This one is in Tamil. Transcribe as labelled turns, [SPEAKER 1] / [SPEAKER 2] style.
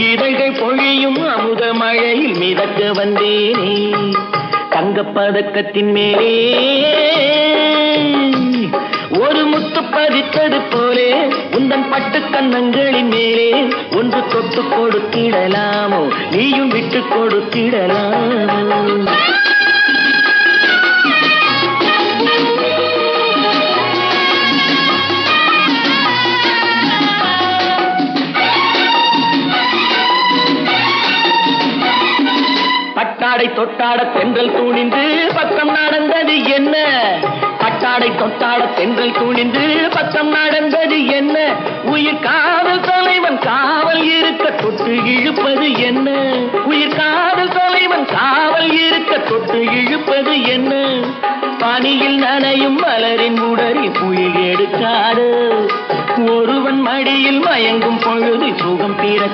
[SPEAKER 1] இதழ்கள் பொழியும் அமுத மழையில் மிதக்க வந்தேனே தங்கப்பதக்கத்தின் மேலே ஒரு முத்து பதித்தது போலே உந்தன் பட்டு கன்னங்களின் மேலே ஒன்று தொட்டு கொடுத்திடலாமோ நீயும் விட்டு கொடுத்திடலாமோ பட்டாடை தொட்டாட தென்றல் தூணிந்து பக்கம் நடந்தது என்ன பட்டாடை தொட்டாட தென்றல் தூணிந்து பக்கம் நடந்தது என்ன உயிர் காதல் தலைவன் காவல் இருக்க தொட்டு இழுப்பது என்ன உயிர் காதல் தலைவன் காவல் இருக்க தொட்டு இழுப்பது என்ன பனியில் நனையும் மலரின் உடலில் புயல் எடுக்காது ஒருவன் மடியில் மயங்கும் பொழுது சுகம் தீர